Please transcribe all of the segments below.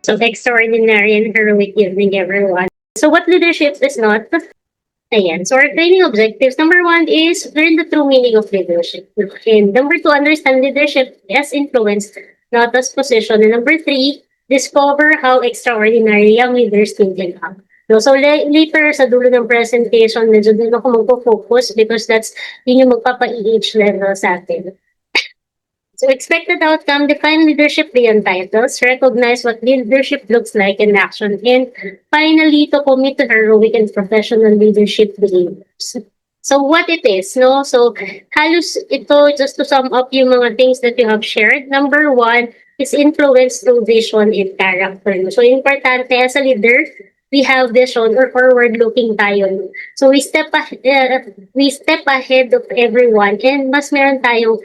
So extraordinary and heroic evening, everyone. So what leadership is not? Ayan. So our training objectives, number one is learn the true meaning of leadership. And number two, understand leadership as influence, not as position. And number three, discover how extraordinary young leaders can become. No, so later sa dulo ng presentation, medyo din ako magpo-focus because that's yun yung magpapa-EH level sa atin. So expected outcome, define leadership beyond titles, recognize what leadership looks like in action, and finally, to commit to heroic and professional leadership behaviors. So what it is, no? So halos ito, just to sum up yung mga things that you have shared. Number one is influence through vision and character. So importante as a leader, we have vision or forward-looking tayo. So we step ahead of everyone and mas meron tayong,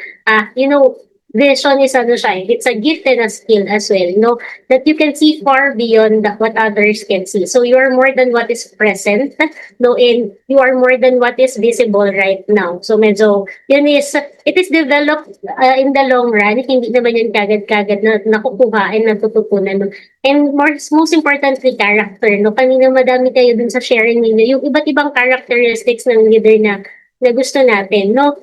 vision is ano siya, it's a gift and a skill as well, no? That you can see far beyond what others can see. So you are more than what is present, no? And you are more than what is visible right now. So medyo, it is developed in the long run. Hindi naman yun kagad-kagad na nakukuha and natututunan. No? And most importantly, character, no? Kanina madami kayo dun sa sharing ninyo, yung iba't ibang characteristics ng leader na gusto natin, no?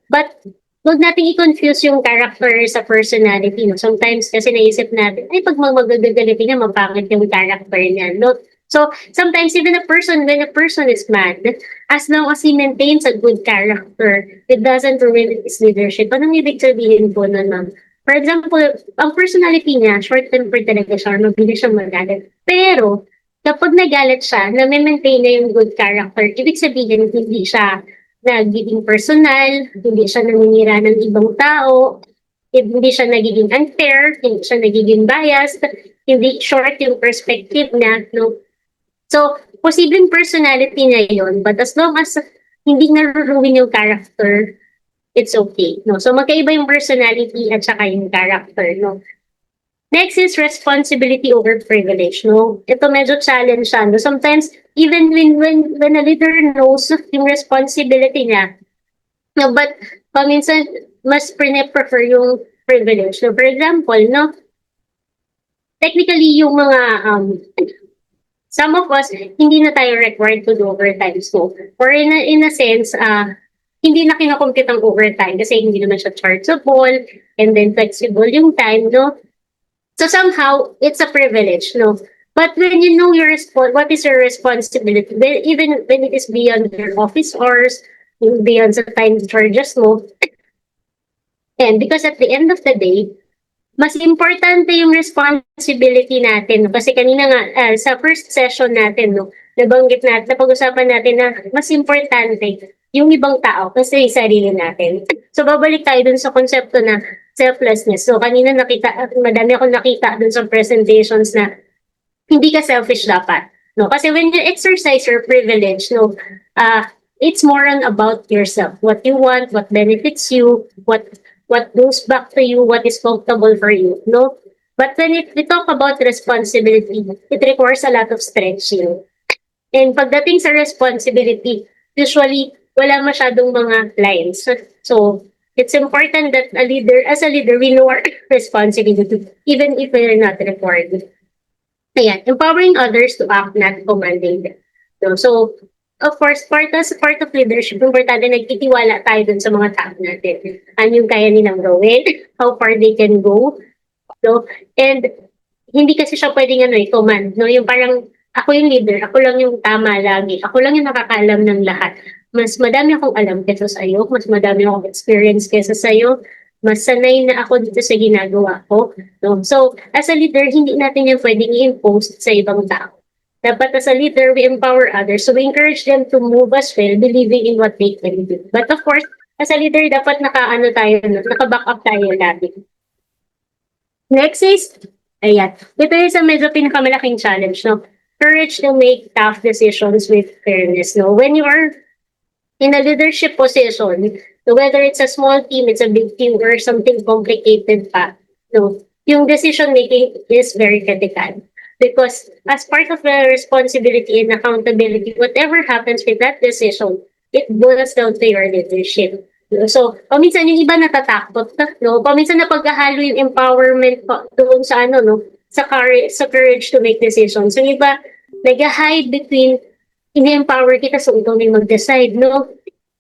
But huwag natin i-confuse yung character sa personality. No? Sometimes kasi naisip natin, ay pag magagagalipin niya, mapangit yung character niya. No? So sometimes even when a person is mad, as long as he maintains a good character, it doesn't ruin his leadership. Anong ibig sabihin po nun, ma'am? For example, ang personality niya, short-tempered talaga siya, or mabilis siyang magalit. Pero, kapag nagalit siya, na-maintain na yung good character, ibig sabihin, hindi siya nagiging personal, hindi siya naninira ng ibang tao, hindi siya nagiging unfair, hindi siya nagiging biased, hindi short yung perspective niya, no? So, posibleng personality niya yun, but as long as hindi naruruin yung character, it's okay, no? So, magkaiba yung personality at saka yung character, no? Next is responsibility over privilege, no? Ito medyo challenge siya, no? Sometimes, even when a leader knows yung responsibility niya, no, but paminsan mas prefer yung privilege. So, for example, no, technically yung mga some of us hindi na tayo required to do overtime. So, or in a sense, hindi na kinakompute ang overtime kasi hindi naman siya chargeable and then flexible yung time, no? So somehow it's a privilege, no? But when you know what is your responsibility, even when it is beyond your office hours, beyond the time charges mo, and because at the end of the day, mas importante yung responsibility natin. No? Kasi kanina nga, sa first session natin, no, napag-usapan natin na mas importante yung ibang tao kasi yung sarili natin. So babalik tayo dun sa konsepto na selflessness. So kanina madami akong nakita dun sa presentations na hindi ka selfish dapat. No? Kasi when you exercise your privilege, no, it's more on about yourself. What you want, what benefits you, what goes back to you, what is comfortable for you. No? But when we talk about responsibility, it requires a lot of stretching. And pagdating sa responsibility, usually wala masyadong mga lines. So it's important that as a leader, we know our responsibility, even if we're not required. Ayan, empowering others to act, not commanding them. So, of course, part of leadership, importante nagtitiwala tayo dun sa mga tao natin. Ano yung kaya nilang gawin, how far they can go. No? And hindi kasi siya pwedeng i-command. No? Yung parang, ako yung leader, ako lang yung tama lagi, ako lang yung nakakaalam ng lahat. Mas madami akong alam kesa sa'yo, mas madami akong experience kesa sa'yo, mas sanay na ako dito sa ginagawa ko. No? So, as a leader, hindi natin yung pwedeng i-impose sa ibang tao. Dapat as a leader, we empower others. So, we encourage them to move as well, believing in what they can do. But of course, as a leader, dapat naka-back up tayo lagi. Next is, ayan, ito is a medyo pinakamalaking challenge, no? Courage to make tough decisions with fairness, no? When you are in a leadership position, so whether it's a small team, it's a big team, or something complicated pa, no, yung decision making is very critical. Because as part of the responsibility and accountability, whatever happens with that decision, it boils down to your leadership. So, paminsan yung iba natatakot, no? Paminsan na paghahalo yung empowerment doon sa no? sa courage to make decisions. Yung iba, nag-hide between ini-empower kita so ikaw na yung mag-decide, no?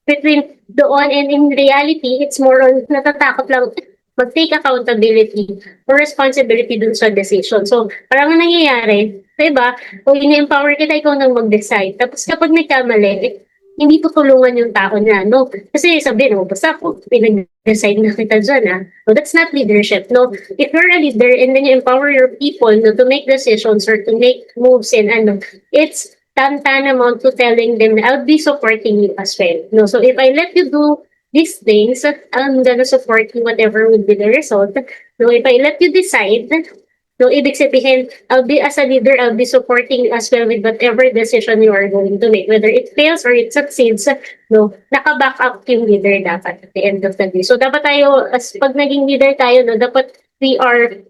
Between doon and in reality, it's more on natatakot lang mag-take accountability or responsibility dun sa decision. So, parang ang nangyayari, diba? Kung ini-empower kita, ikaw nang mag-decide. Tapos kapag nagkamali, hindi tutulungan yung tao na, no? Kasi sabihin, oh, basta ako, pinag-decide na kita dyan, ah. So, that's not leadership, no? If you're a leader and then you empower your people, no, to make decisions or to make moves and ano, it's tantamount to telling them na I'll be supporting you as well, no? So, if I let you do these things, I'm gonna support you whatever will be the result. No, if I let you decide, no, ibig sabihin, I'll be as a leader, I'll be supporting you as well with whatever decision you are going to make. Whether it fails or it succeeds, no, naka-back up yung leader dapat at the end of the day. So dapat tayo, as pag naging leader tayo, no, dapat we are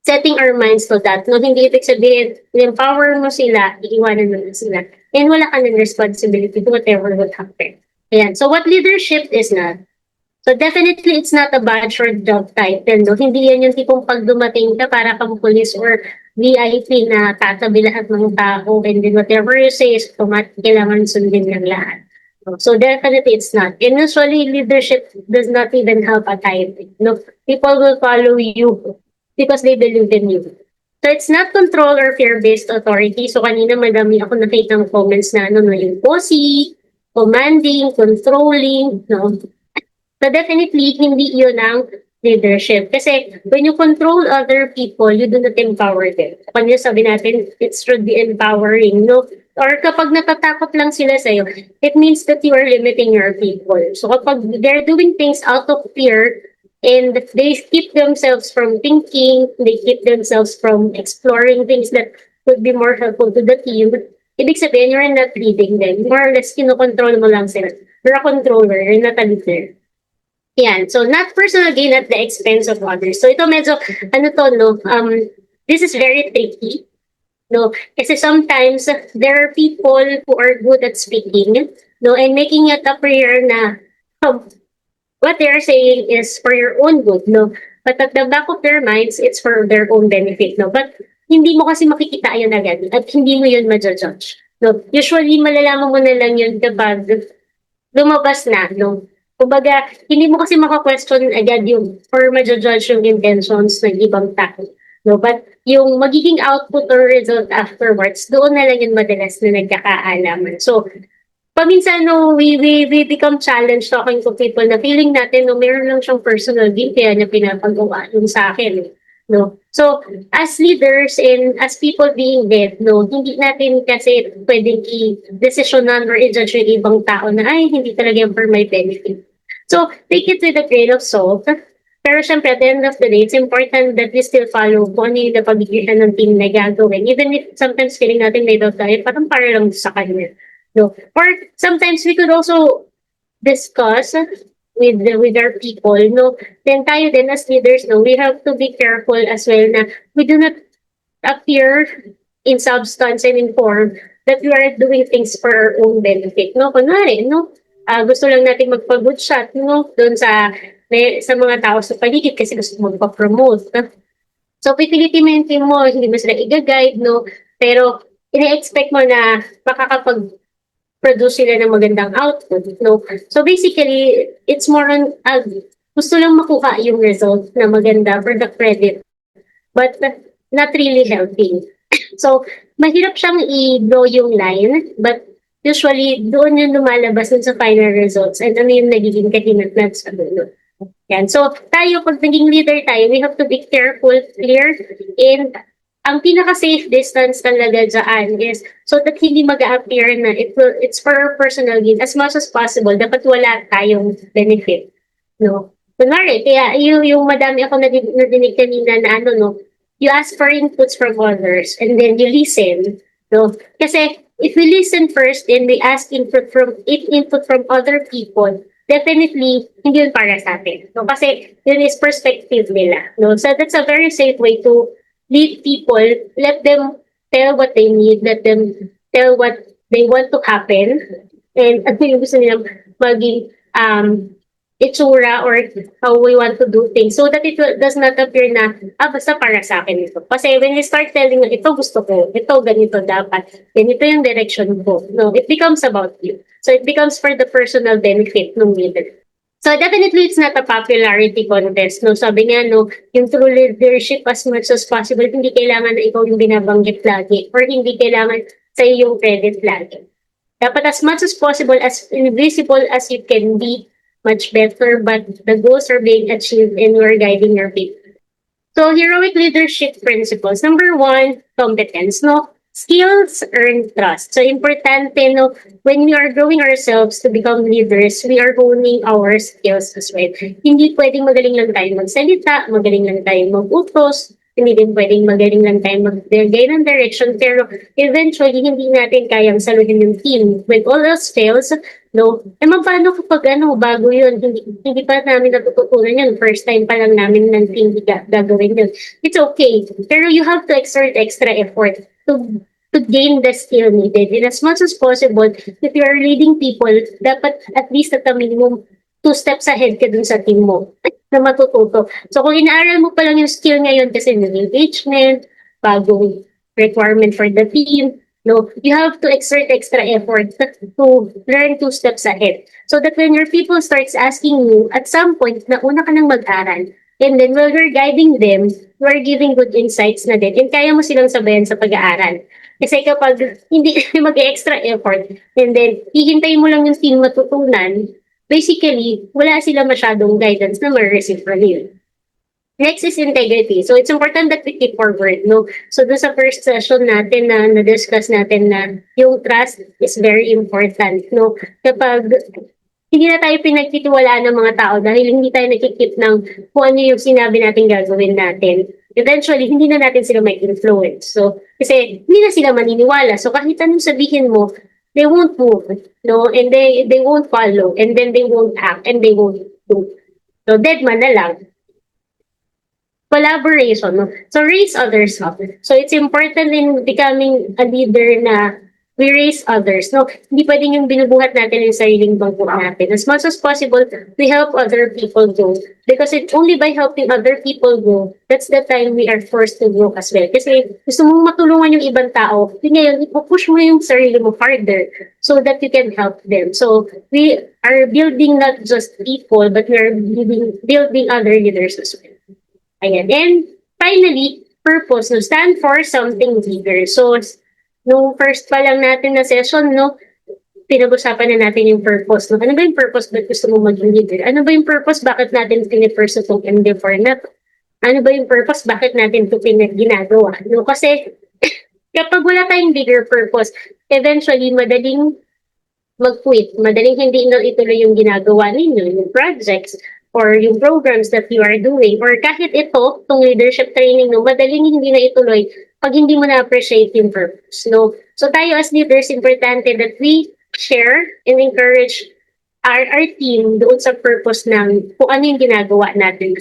setting our minds to that. No, hindi ibig sabihin, empower mo sila, iiwanan mo na sila. And wala ka ng responsibility to whatever will happen. Ayan. So what leadership is not? So definitely it's not a badge or job title. No? Hindi yan yung tipong pag dumating ka para kang police or VIP na tatabi lahat ng tao and then whatever you say is automatic kailangan sundin ng lahat. So definitely it's not. And usually leadership does not even have a title. No? People will follow you because they believe in you. So it's not control or fear-based authority. So kanina madami ako nakita ng comments na ano, no, yung bossy, commanding, controlling, no? So definitely, hindi yun ang leadership. Kasi when you control other people, you do not empower them. Kanya sabi natin, it should be empowering, no? Or kapag natatakot lang sila sa'yo, it means that you are limiting your people. So kapag they're doing things out of fear, and they keep themselves from thinking, they keep themselves from exploring things that could be more helpful to the team, ibig sabihin, you're not leading them. More or less, kinokontrol mo lang sila. You're a controller, you're not a leader. Yan. So, not personal gain at the expense of others. So, ito medyo, ano to, no? This is very tricky. No? Kasi sometimes, there are people who are good at speaking, no? And making it appear na what they're saying is for your own good, no? But at the back of their minds, it's for their own benefit, no? But hindi mo kasi makikita yun agad at hindi mo yun ma-judge. No? Usually, malalaman mo na lang yun kapag lumabas na, no? Kumbaga, hindi mo kasi maka-question agad yung or ma-judge yung intentions ng ibang tao. No? But yung magiging output or result afterwards, doon na lang yung madalas na nagkakaalaman. So, paminsan, no, we become challenged talking to people na feeling natin, no, meron lang siyang personal gain, kaya niya pinapagawa yung sa akin. No? So, as leaders and as people being dead, no, hindi natin kasi pwedeng i-decisionan or i-judge yung ibang tao na, ay, hindi talaga yung for my benefit. So, take it with a grain of salt. Pero syempre, at the end of the day, it's important that we still follow kung ano yung napagigitan ng team na gagawin. Even if sometimes feeling natin may doubt tayo, parang para lang sa kanya. No? Or sometimes we could also discuss with our people, no? Then tayo din as leaders, no, we have to be careful as well na we do not appear in substance and in form that we are doing things for our own benefit, no? Kunwari, no? Gusto lang natin magpa-good shot, no? Doon sa mga tao sa paligid kasi gusto magpa-promote. No? So, pipilitin mo yung team mo, hindi mo sila i-guide, no? Pero, ina-expect mo na makakapag-produce sila ng magandang output, no? So, basically, it's more on, gusto lang makuha yung result na maganda for the credit, but not really helping. So, mahirap siyang i-draw yung line, but usually, doon yung lumalabas sa final results and ano yung nagiging kahinatnan sa dulo. Yan. So, tayo, pag naging leader tayo, we have to be careful, clear, and ang pinaka-safe distance talaga dyan is so that hindi mag-appear na it's for our personal gain as much as possible. Dapat wala tayong benefit. No? Kunwari, kaya yung madami ako nadinig kanina na ano, no, you ask for inputs from others and then you listen. No? Kasi, if we listen first and we ask input from other people, definitely, hindi yun para sa atin. No? Kasi, yun is perspective nila. No? So, that's a very safe way to lead people. Let them tell what they need. Let them tell what they want to happen. And ano yung gusto nilang maging itsura or how we want to do things so that does not appear na, basta para sa akin ito. Kasi when you start telling, ito gusto ko, ito ganito dapat, ganito yung direction ko. No, it becomes about you. So it becomes for the personal benefit ng leader. So definitely it's not a popularity contest. No, sabi nga no, yung true leadership as much as possible, hindi kailangan na ikaw yung binabanggit lagi or hindi kailangan sa yung credit lagi. Dapat as much as possible, as invisible as you can be, much better, but the goals are being achieved and we're guiding your people. So heroic leadership principles. Number one, competence. No, skills earn trust. So importante, no, when we are growing ourselves to become leaders, we are honing our skills as well. Hindi pwedeng magaling lang tayo magsalita, magaling lang tayo mag-utos, hindi din pwedeng magaling lang tayo magbigay ng direction, pero eventually, hindi natin kayang saluhin yung team. When all else fails, no, paano kapag bago yun, hindi pa namin natututunan yun, first time pa lang namin ng team gagawin yun. It's okay, pero you have to exert extra effort to gain the skill needed. And as much as possible, if you are leading people, dapat at least at a minimum 2 steps ahead ka dun sa team mo na matututo. So kung inaaral mo pa lang yung skill ngayon kasi ng engagement, bagong requirement for the team, no, you have to exert extra effort to learn 2 steps ahead. So that when your people starts asking you, at some point, na una ka nang mag-aral, and then while you're guiding them, you are giving good insights na din, and kaya mo silang sabayan sa pag-aaral. Kasi kapag hindi mag-extra effort, and then hihintayin mo lang yung team matutunan, basically, wala sila masyadong guidance na ma-receive from you. Next is integrity. So it's important that we keep our word, no? So doon sa first session natin na na-discuss natin na yung trust is very important, no? Kapag hindi na tayo pinagtitiwalaan ng mga tao dahil hindi tayo nakikip ng kung ano yung sinabi natin gagawin natin, eventually, hindi na natin sila may influence. So, kasi hindi na sila maniniwala. So kahit anong sabihin mo, they won't move, no? And they won't follow, and then they won't act, and they won't do. So dead man na lang. Collaboration, no? So raise others up. So it's important in becoming a leader na we raise others, no? Hindi pwedeng yung binubuhat natin yung sariling bangko natin. As much as possible, we help other people grow. Because it's only by helping other people grow, that's the time we are forced to grow as well. Kasi gusto mong matulungan yung ibang tao, ngayon, ipupush mo yung sarili mo harder so that you can help them. So we are building not just people, but we are building other leaders as well. Ayan. And finally, purpose, no? Stand for something bigger. So, nung first pa lang natin na session, no, pinag-usapan na natin yung purpose. No? Ano ba yung purpose? Ba't gusto mo maging leader? Ano ba yung purpose? Bakit natin pinipursue itong endeavor na? Ano ba yung purpose? Bakit natin ito ginagawa? No? Kasi, kapag wala tayong bigger purpose, eventually, madaling mag-quit. Madaling hindi na ituloy yung ginagawa ninyo, yung projects, or yung programs that you are doing, or kahit ito, itong leadership training, no, madaling hindi na ituloy pag hindi mo na-appreciate yung purpose. No? So tayo as leaders, importante that we share and encourage our team doon sa purpose ng kung ano yung ginagawa natin.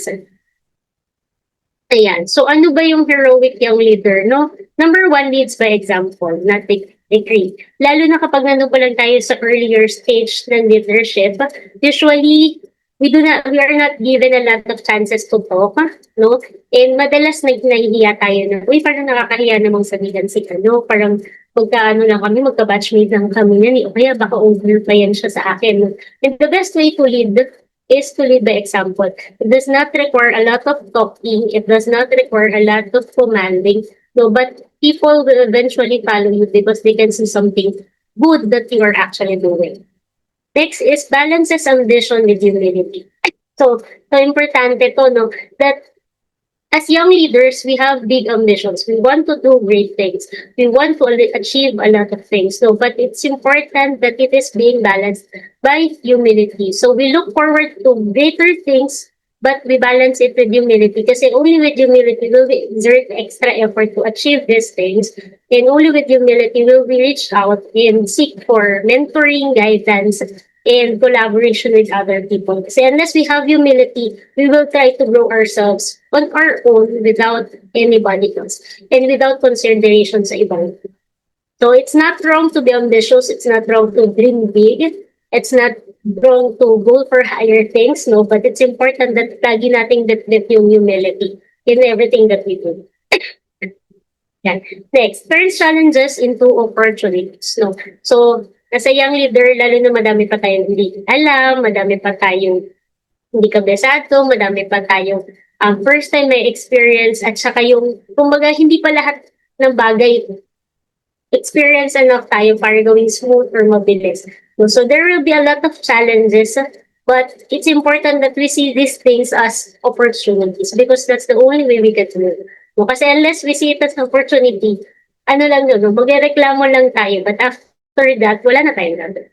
Ayan. So ano ba yung heroic young leader? No? Number one, leads by example, not degree. Lalo na kapag nandun pa lang tayo sa earlier stage ng leadership, usually, we are not given a lot of chances to talk, no? And madalas nahihiya tayo na, uy, parang nakakahiya namang sabihan si ano, parang magkaano lang kami, magka-batchmate lang kami yan, o kaya baka over pa yan siya sa akin. And the best way to lead is to lead by example. It does not require a lot of talking, it does not require a lot of commanding, no, but people will eventually follow you because they can see something good that you are actually doing. Next is balances ambition with humility. So importante to, no, that as young leaders, we have big ambitions. We want to do great things. We want to achieve a lot of things. So, but it's important that it is being balanced by humility. So we look forward to greater things, but we balance it with humility. Kasi only with humility will we exert extra effort to achieve these things. And only with humility will we reach out and seek for mentoring, guidance, and collaboration with other people. Kasi unless we have humility, we will try to grow ourselves on our own without anybody else and without consideration sa ibang. So it's not wrong to be ambitious. It's not wrong to dream big. It's not wrong to go for higher things, no? But it's important that lagi nating that yung humility in everything that we do. Yan. Next, turns challenges into opportunities, no? So, as a young leader, lalo na madami pa tayong hindi alam, madami pa tayong hindi kabisado, madami pa tayong first time may experience, at saka yung, kumbaga, hindi pa lahat ng bagay experience enough tayo para gawing smooth or mabilis. So there will be a lot of challenges, but it's important that we see these things as opportunities because that's the only way we can do it. No, kasi unless we see it as an opportunity, ano lang yun, no? Magreklamo lang tayo, but after that, wala na tayong gagawin.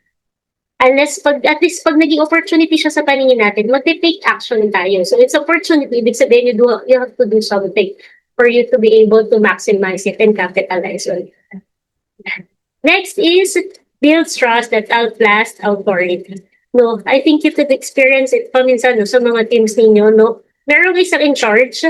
Unless at least pag naging opportunity siya sa paningin natin, mag-take action tayo. So it's opportunity, ibig sabihin you have to do something for you to be able to maximize it and capitalize on it. Next is builds trust that outlast authority. No, I think you could experience it paminsan no, sa mga teams ninyo, no? Meron isang in charge,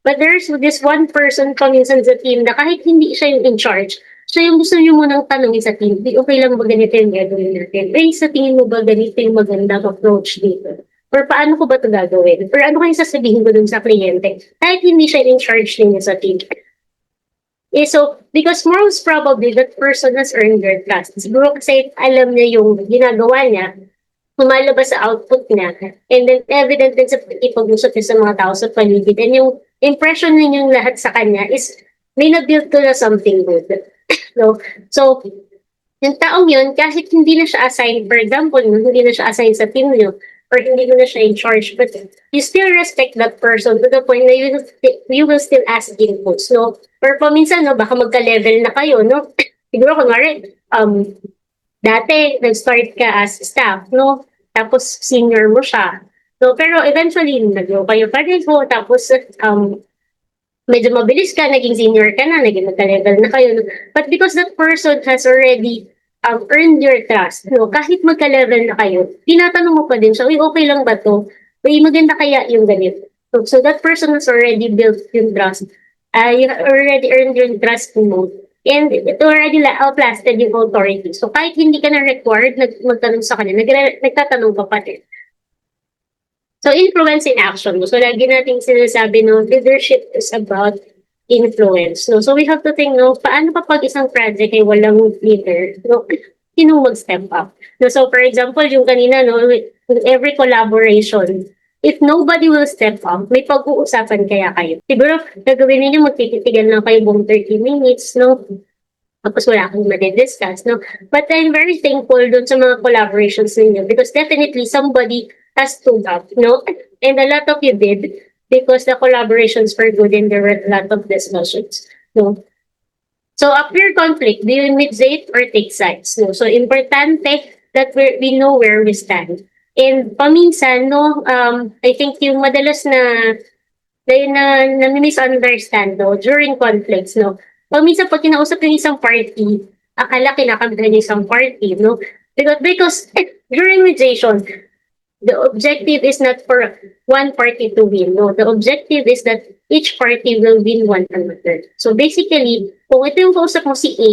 but there's this one person paminsan sa team na kahit hindi siya yung in charge, siya yung gusto niyo munang tanongin sa team, okay lang ba ganito yung gagawin natin? Sa tingin mo ba ganito yung magandang approach dito? Or paano ko ba ito gagawin? Or ano kayong sasabihin ko dun sa kliyente? Kahit hindi siya in charge ninyo sa team. So, because most probably that person has earned your trust. Siguro kasi alam niya yung ginagawa niya, lumalabas sa output niya, and then evident din sa ipag-usap niya sa mga tao sa paligid. And yung impression ninyong lahat sa kanya is may na-build ko na something good. No? So, yung taong yun, kahit hindi na siya assigned, for example, hindi na siya assigned sa team niyo, or hindi mo na siya in charge, but you still respect that person to the point na you will still ask inputs, no? Or paminsan, no, baka magka-level na kayo, no? Siguro, kunwari, dati, nag-start ka as staff, no? Tapos, senior mo siya. No, pero eventually, nag-grow kayo pareho, tapos, medyo mabilis ka, naging senior ka na, naging magka-level na kayo. No? But because that person has already earned your trust, no? Kahit magka-level na kayo, tinatanong mo pa din siya, okay lang ba to? Maganda kaya yung ganito? So that person has already built yung trust. You already earned your trust mo. And it already outlasted yung authority. So kahit hindi ka na required magtanong sa kanya, nagtatanong ka pa din. So influence in action. So lagi nating sinasabi, no, leadership is about influence. No? So we have to think, no, paano pa pag isang project ay walang leader? No? Sino mag-step up? No? So for example, yung kanina, no, every collaboration, if nobody will step up, may pag-uusapan kaya kayo. Siguro, gagawin ninyo, magtititigan lang kayo buong 30 minutes, no? Tapos wala kang madidiscuss, no? But I'm very thankful dun sa mga collaborations ninyo because definitely somebody has stood up, no? And a lot of you did. Because the collaborations were good and there were a lot of discussions. No? So appear conflict, do you mediate or take sides? No? So importante that we know where we stand. And paminsan, no, I think yung madalas na misunderstand no, during conflicts, no. Paminsan pag kinausap yung isang party, akala kinakampihan yung isang party, no. Because during mediation, the objective is not for one party to win. No, the objective is that each party will win one another. So basically, kung ito yung kausap mo si A,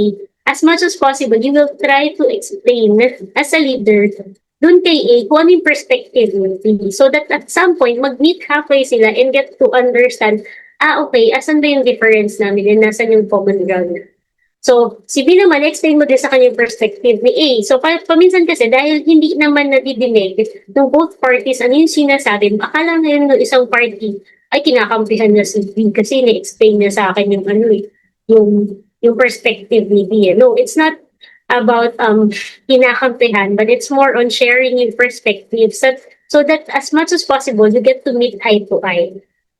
as much as possible, you will try to explain as a leader dun kay A kung ano yung perspective ng B. So that at some point, mag-meet halfway sila and get to understand, okay, asan ba yung difference namin and nasan yung common ground. So, si B naman, explain mo din sa kanyang perspective ni A. So, paminsan kasi, dahil hindi naman nadidinig ng both parties, ano yung sinasabi, akala na yun ng isang party ay kinakampihan na si B kasi na-explain niya sa akin yung yung perspective ni B. No, it's not about kinakampihan, but it's more on sharing yung perspectives so that as much as possible, you get to meet eye to eye.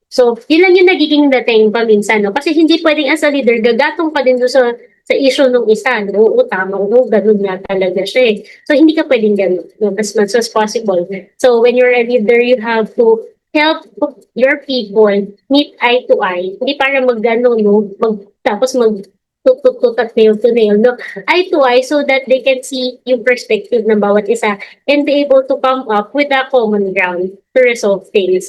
So, yun lang yung nagiging dating paminsan, no? Kasi hindi pwedeng as a leader, gagatong ka din doon sa issue ng isa, no? Oo, tama, oo, ganun nga talaga siya eh. So, hindi ka pwedeng ganun, no? As much as possible. So, when you're a leader, you have to help your people meet eye to eye. Hindi para mag-gano, no? Tapos tuk at nail to nail, no? Eye to eye so that they can see yung perspective ng bawat isa and be able to come up with a common ground to resolve things.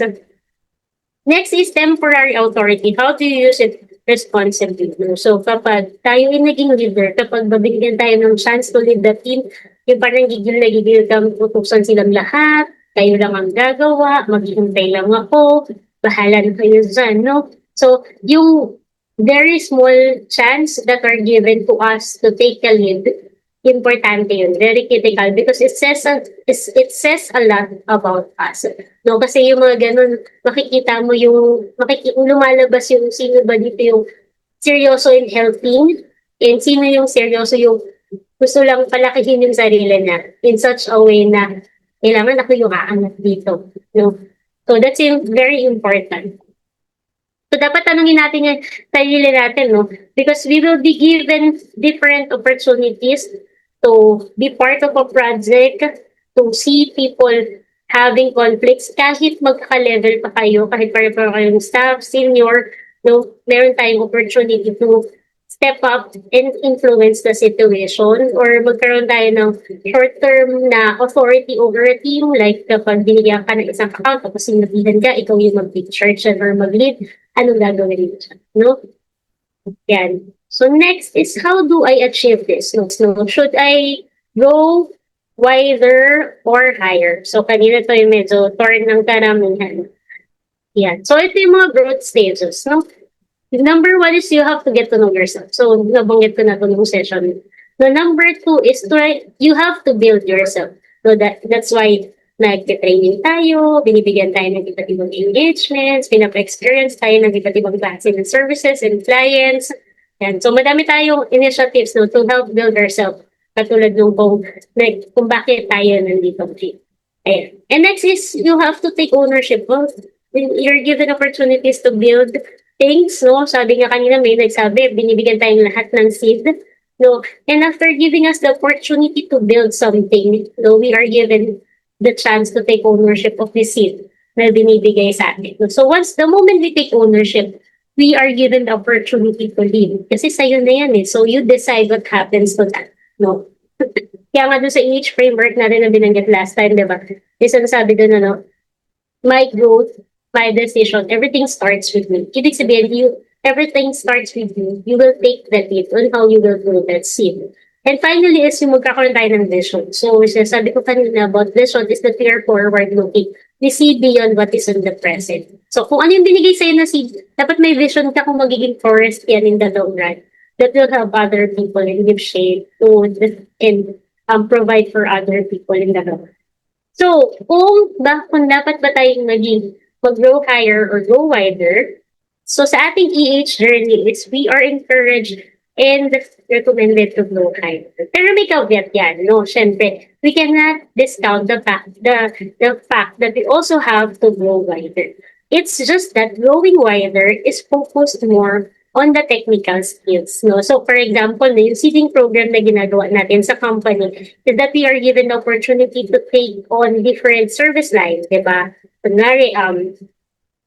Next is temporary authority. How do you use it responsibly? So kapag tayo ay naging leader, kapag babigyan tayo ng chance to lead the team, Yung parang gigil na gigil kang utusan silang lahat, kayo lang ang gagawa, maghihintay lang ako, bahala na kayo dyan, no? So, yung very small chance that are given to us to take a lead, importante yun, very critical because it says a lot about us. No, kasi yung mga ganun, makikita mo lumalabas yung sino ba dito yung seryoso in helping and sino yung seryoso yung gusto lang palakihin yung sarili niya in such a way na kailangan ako yung aangat dito. No? So that's very important. So dapat tanungin natin yung sarili natin, no? Because we will be given different opportunities to be part of a project, to see people having conflicts, kahit magkaka-level pa kayo, kahit pareho kayong staff, senior, no, meron tayong opportunity to step up and influence the situation or magkaroon tayo ng short-term na authority over a team like kapag binigyan ka ng isang account tapos sinabihan ka, ikaw yung mag-charge or mag-lead, anong gagawin mo siya, no? Yan. So next is how do I achieve this? No, should I go wider or higher? So kanina to yung medyo torn ng karamihan. Yan. So ito yung mga growth stages, no? Number one is you have to get to know yourself. So, nabanggit ko na ito nung session. The number two is you have to build yourself. So, that's why nag-training tayo, binibigyan tayo ng iba't ibang engagements, pinapa-experience tayo ng iba't ibang klase ng services and clients. And so, madami tayong initiatives no, to help build ourselves. Katulad nung kung bakit tayo nandito. Ayan. And next is you have to take ownership. Well, you're given opportunities to build things, no? Sabi nga kanina may nagsabi, binibigyan tayong lahat ng seed, no? And after giving us the opportunity to build something, no, we are given the chance to take ownership of the seed na binibigay sa atin. So the moment we take ownership, we are given the opportunity to lead. Kasi sa'yo na yan eh. So you decide what happens to that, no? Kaya nga doon sa EH framework natin na binanggit last time, di ba? Isang sabi doon, ano, my growth, my decision, everything starts with me. Ibig sabihin, everything starts with you. You will take the lead on how you will grow that seed. And finally is yung magkakaroon tayo ng vision. So, sabi ko kanina about vision is that we are forward looking. We see beyond what is in the present. So, kung ano yung binigay sa'yo na seed, dapat may vision ka kung magiging forest yan in the long run. That will help other people and give shade to and provide for other people in the long run. So, kung dapat ba tayong mag-grow higher or go wider. So sa ating EH journey is we are encouraged and recommended to grow higher. Pero may caveat yan, no? Siyempre, we cannot discount the fact that we also have to grow wider. It's just that growing wider is focused more on the technical skills, no? So for example, yung seeding program na ginagawa natin sa company is that we are given the opportunity to take on different service lines, di ba? Kunwari,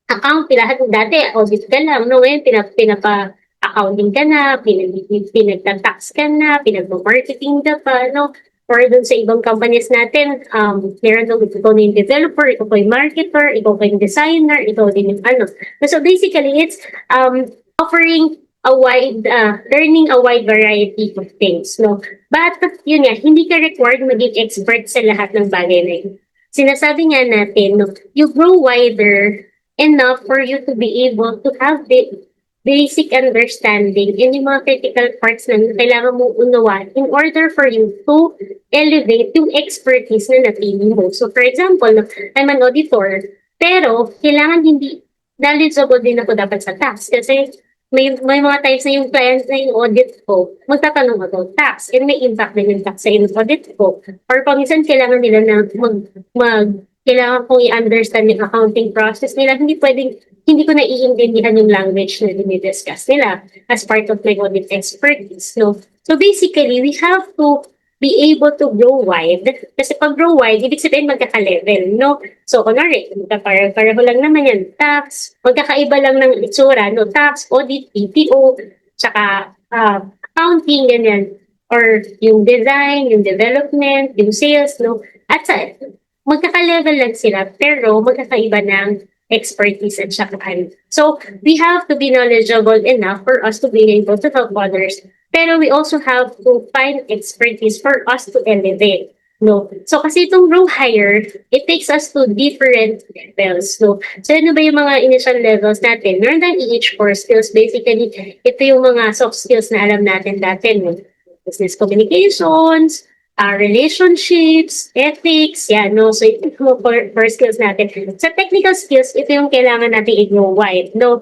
account, lahat dati, audit ka lang, no? Ngayon, pinapa-accounting ka na, pinagta-tax ka na, pinag-marketing ka pa, no? Or dun sa ibang companies natin, meron doon, ikaw na yung developer, ikaw pa yung marketer, ikaw pa yung designer, ikaw din yung ano. So basically, it's offering learning a wide variety of things, no? But, yun nga, hindi ka required maging expert sa lahat ng bagay na yun. Sinasabi nga natin, no, you grow wider enough for you to be able to have the basic understanding in yung mga critical parts na kailangan mong unawan in order for you to elevate yung expertise na napili mo. So, for example, I'm an auditor, pero kailangan hindi knowledgeable din ako dapat sa tax kasi may mga times na yung clients na yung audit ko, magtatanong about tax and may impact din yung tax sa yung audit ko. Or paminsan kailangan nila na kailangan kong i-understand yung accounting process nila. Hindi ko na iintindihan yung language na dinidiscuss nila as part of my audit expertise. No? So basically, we have to be able to grow wide. Kasi pag grow wide, ibig sabihin magkaka-level, no? So, kunwari, pareho lang naman yan, tax, magkakaiba lang ng itsura, no? Tax, audit, PPO, tsaka accounting, ganyan. Or yung design, yung development, yung sales, no? At magkaka-level lang sila, pero magkakaiba ng expertise at saka ano. So, we have to be knowledgeable enough for us to be able to help others. Pero we also have to find expertise for us to elevate. No. So, kasi itong grow higher, it takes us to different levels. No. So, ano ba yung mga initial levels natin? Meron tayong EH core skills. Basically, ito yung mga soft skills na alam natin dati. No? Business communications, relationships, ethics, yan, no? So, ito yung core skills natin. Sa technical skills, ito yung kailangan natin i-grow wide, no?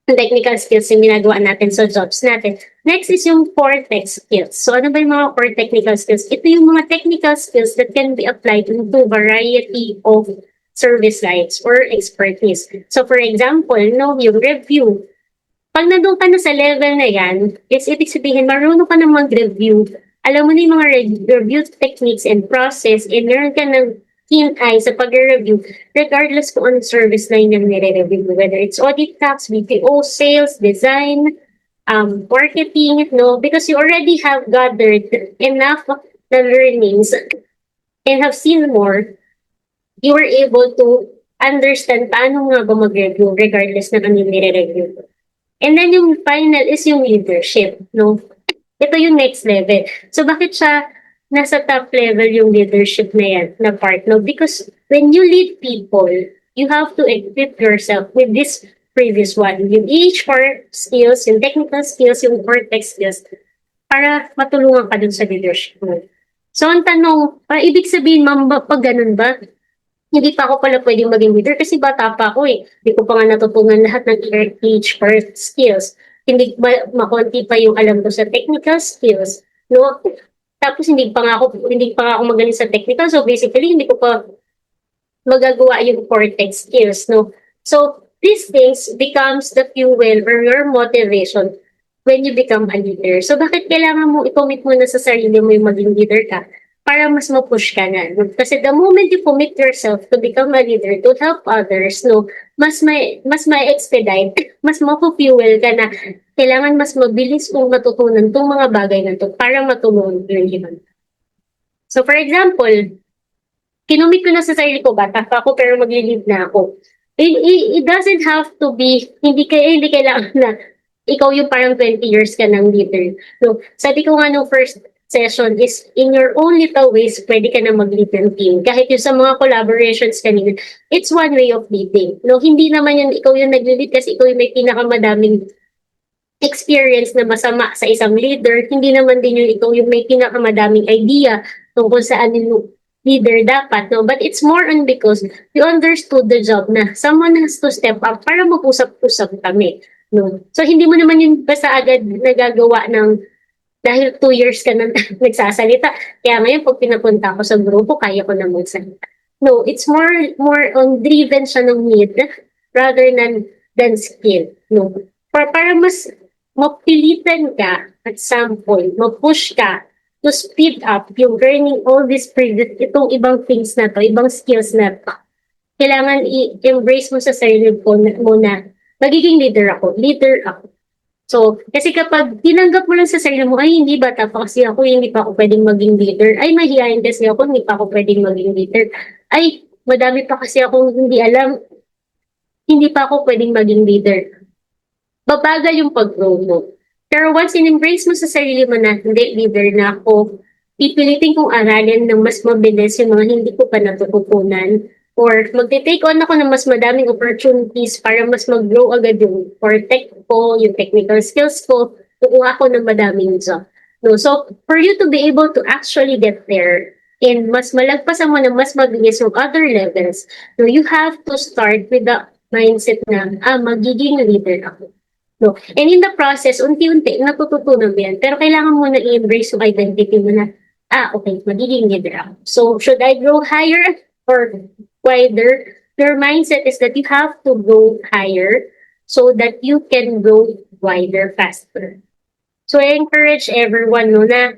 Technical skills yung ginagawa natin sa jobs natin. Next is yung core tech skills. So, ano ba yung mga core technical skills? Ito yung mga technical skills that can be applied into variety of service lines or expertise. So, for example, no, yung review. Pag nandun ka na sa level na yan, it's ibig sabihin, marunong ka na mag-review. Alam mo na yung mga review techniques and process, and meron ka ng keen eye sa pag-review, regardless kung anong service line yung nire-review, whether it's audit tax, BPO, sales, design, marketing, no? Because you already have gathered enough of the learnings and have seen more, you were able to understand paano nga ba mag-review regardless na ano yung nire-review. And then yung final is yung leadership, no? Ito yung next level. So bakit siya nasa top level yung leadership na yan, na part, no? Because when you lead people, you have to equip yourself with this previous one. Yung each core skills, yung technical skills, yung core tech skills, para matulungan ka dun sa leadership mo. So ang tanong, ibig sabihin, ma'am, pag ganun ba, hindi pa ako pala pwedeng maging leader kasi bata pa ako eh. Hindi ko pa nga natutunan lahat ng each core skills. Hindi ba makonti pa yung alam ko sa technical skills, no? Tapos hindi pa nga ako magaling sa technical. So basically, hindi ko pa magagawa yung core tech skills, no? So these things becomes the fuel or your motivation when you become a leader. So bakit kailangan mo i-commit mo na sa sarili mo yung maging leader ka? Para mas ma-push ka na. No? Kasi the moment you commit yourself to become a leader, to help others, no, mas may expedite, mas ma-fuel ka na kailangan mas mabilis mong matutunan itong mga bagay na to para matulungan yung iba. So for example, kinumit ko na sa sarili ko, bata pa ako pero magli-lead na ako. It doesn't have to be, hindi kailangan na ikaw yung parang 20 years ka ng leader. No, sabi ko nga nung first session is in your own little ways, pwede ka na mag-lead ng team. Kahit yung sa mga collaborations kanina, it's one way of leading. No, hindi naman yun ikaw yung nag-lead kasi ikaw yung may pinakamadaming experience na masama sa isang leader. Hindi naman din yung ikaw yung may pinakamadaming idea tungkol sa anong leader dapat. No? But it's more on because you understood the job na someone has to step up para mag-usap-usap kami. No? So hindi mo naman yung basta agad nagagawa ng dahil 2 years ka na nagsasalita. Kaya ngayon, pag pinapunta ko sa grupo, kaya ko na magsalita. No, it's more on driven siya ng need rather than skill. No? Para mas mapilitan ka at some point, mapush ka to speed up yung learning all these previous, itong ibang things na to, ibang skills na to. Kailangan i-embrace mo sa sarili mo na magiging leader ako. So, kasi kapag tinanggap mo lang sa sarili mo, ay hindi bata pa kasi ako, hindi pa ako pwedeng maging leader. Ay mahihayin kasi ako, hindi pa ako pwedeng maging leader. Ay, madami pa kasi akong hindi alam, hindi pa ako pwedeng maging leader. Babagal yung pag-grow mo. Pero once in-embrace mo sa sarili mo na, hindi, leader na ako, pipilitin kong aralin ng mas mabilis yung mga hindi ko pa natututunan. Or magte-take on ako ng mas madaming opportunities para mas mag-grow agad yung core tech ko, yung technical skills ko, kukuha ako ng madaming job. No? So, for you to be able to actually get there, and mas malagpasan mo na mas mabilis yung other levels, no, you have to start with the mindset na, magiging leader ako. No? And in the process, unti-unti, natututunan mo yan. Pero kailangan mo na i-embrace yung identity mo na, okay, magiging leader ako. So, should I grow higher or wider? Your mindset is that you have to go higher so that you can go wider faster. So I encourage everyone no, na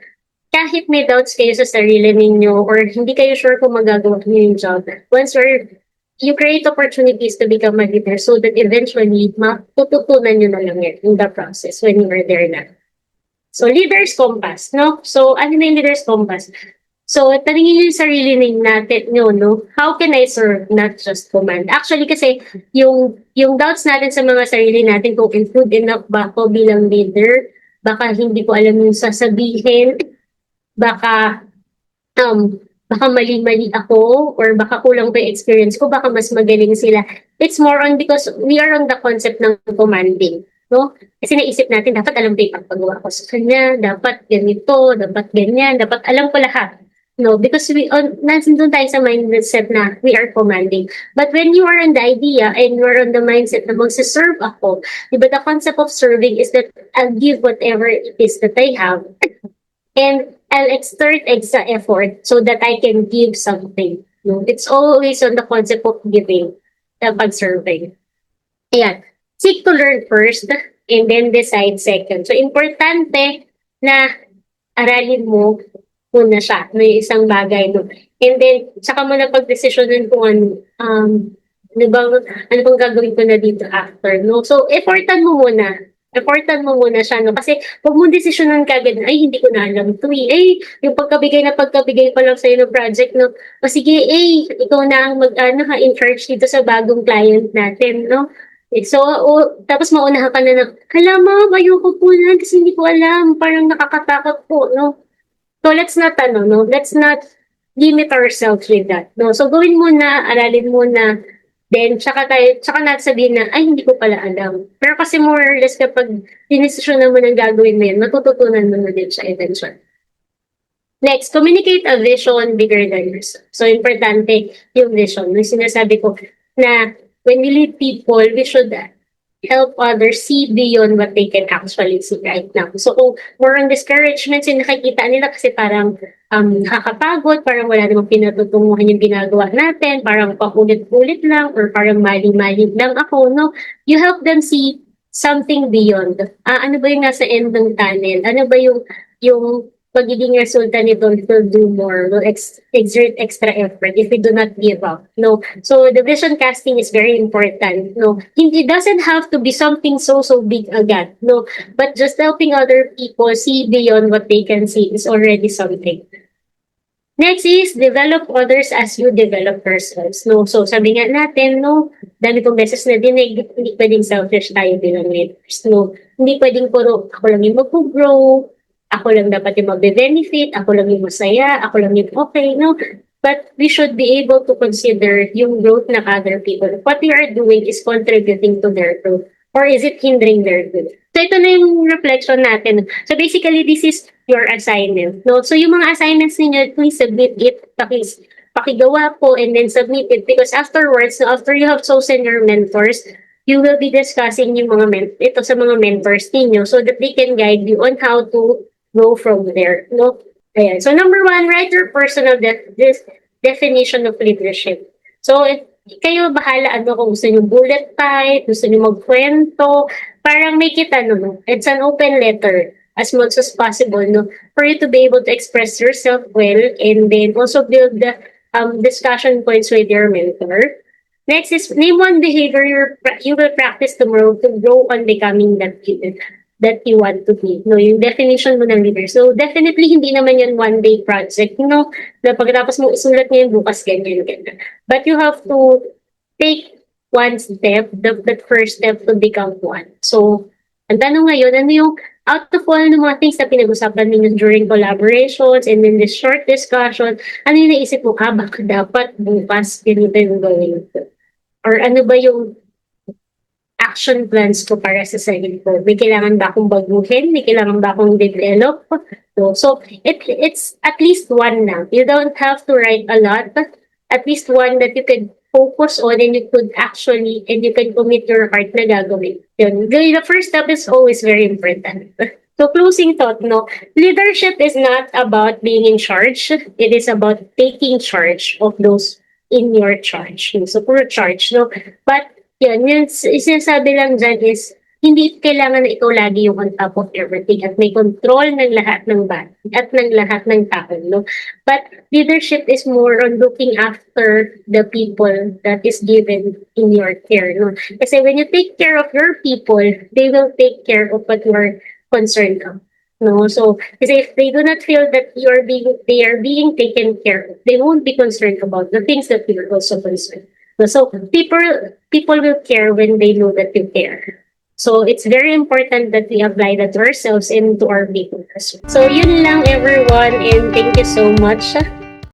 kahit may doubts kayo sa sarili ninyo or hindi kayo sure kung magagawa niyo yung job, once you create opportunities to become a leader so that eventually matututunan nyo na lang yan in the process when you are there na. So leader's compass, no? So ano na yung leader's compass? So, tanongin niyo yung sarili natin nyo, no? How can I serve, not just command? Actually, kasi yung doubts natin sa mga sarili natin, kung good enough ba ako bilang leader, baka hindi ko alam yung sasabihin, baka baka mali-mali ako, or baka kulang pa yung experience ko, baka mas magaling sila. It's more on because we are on the concept ng commanding. No? Kasi naisip natin, dapat alam ko yung pagpagawa ko sa kanya, dapat ganito, dapat ganyan, dapat alam ko lahat. No, because nandun tayo sa mindset na we are commanding. But when you are on the idea and you are on the mindset na magsiserve ako, diba the concept of serving is that I'll give whatever it is that I have, and I'll exert extra effort so that I can give something. No? It's always on the concept of giving, the pag-serving. Ayan. Seek to learn first and then decide second. So, importante na aralin mo muna siya, may isang bagay. No? And then, saka mo na pag-desisyonan kung ano bang gagawin ko na dito after. No? So, effortan mo muna siya, no? Kasi huwag mong desisyonan kagad, ay, hindi ko na alam ito eh. Ay, yung pagkabigay pa lang sa'yo ng project, no? O sige, ikaw na ang in charge dito sa bagong client natin, no? So, tapos maunahan ka na ng, hala ma'am, ayoko po na kasi hindi ko alam, parang nakakatakot po, no? So, let's not limit ourselves with that, no? So, gawin mo na, aralin mo na, then, tsaka natin sabihin na, ay, hindi ko pala alam. Pero kasi more or less kapag dinesisyon mo ng gagawin mo yan, matututunan mo na din siya eventually. Next, communicate a vision bigger than yourself. So, importante yung vision. Yung sinasabi ko na when we lead people, we should help others see beyond what they can actually see right now. So, kung more on discouragements yung nakikita nila kasi parang nakakapagod, parang wala namang pinatutunguhan yung ginagawa natin, parang paulit-ulit lang, or parang mali-mali lang ako, no? You help them see something beyond. Ano ba yung nasa end ng tunnel? Ano ba yung pagiging resulta nito, will do more, will exert extra effort if we do not give up. No, so the vision casting is very important. No, it doesn't have to be something so big agad. No, but just helping other people see beyond what they can see is already something. Next is develop others as you develop yourselves. No, so sabi nga natin, no, dami kong beses na dinig, hindi pwedeng selfish tayo bilang leaders. No, hindi pwedeng puro ako lang yung mag-grow, ako lang dapat yung magbe-benefit, ako lang yung masaya, ako lang yung okay, no? But we should be able to consider yung growth ng other people. What we are doing is contributing to their growth, or is it hindering their growth? So ito na yung reflection natin. So basically, this is your assignment. No? So yung mga assignments ninyo, please submit it, pakigawa po, and then submit it. Because afterwards, after you have chosen your mentors, you will be discussing yung ito sa mga mentors ninyo so that they can guide you on how to go from there. No? Ayan. So number one, write your personal definition of leadership. So kayo bahala kung gusto nyo bullet type, gusto nyo magkwento, parang make it it's an open letter as much as possible, no, for you to be able to express yourself well, and then also build the discussion points with your mentor. Next is name one behavior you will practice tomorrow to grow on becoming that you want to be. No, yung definition mo ng leader. So, definitely, hindi naman yan one-day project. Na pagkatapos mo isulat ngayon, bukas ganyan. But you have to take one step, that first step to become one. So, ang tanong ngayon, ano yung out of all ng mga things na pinag-usapan ninyo during collaborations and then this short discussion, ano yung naisip mo, baka dapat bukas ganito yung gawin ko? Or ano ba yung action plans ko para sa sarili ko? May kailangan ba akong baguhin? May kailangan ba akong develop? So, it's at least one na. You don't have to write a lot, but at least one that you can focus on and you could actually, and you can commit your heart na gagawin. Yun. The first step is always very important. So, closing thought, no? Leadership is not about being in charge. It is about taking charge of those in your charge. So, puro charge, no? But, yung sinasabi lang dyan is, hindi kailangan na ikaw lagi yung on top of everything at may control ng lahat ng bagay at ng lahat ng tao, no? But leadership is more on looking after the people that is given in your care, no? Kasi when you take care of your people, they will take care of what you are concerned of. No, so because if they do not feel that they are being taken care of, they won't be concerned about the things that we are also concerned. So people will care when they know that you care. So it's very important that we apply that to ourselves and to our behaviors. So yun lang everyone, and thank you so much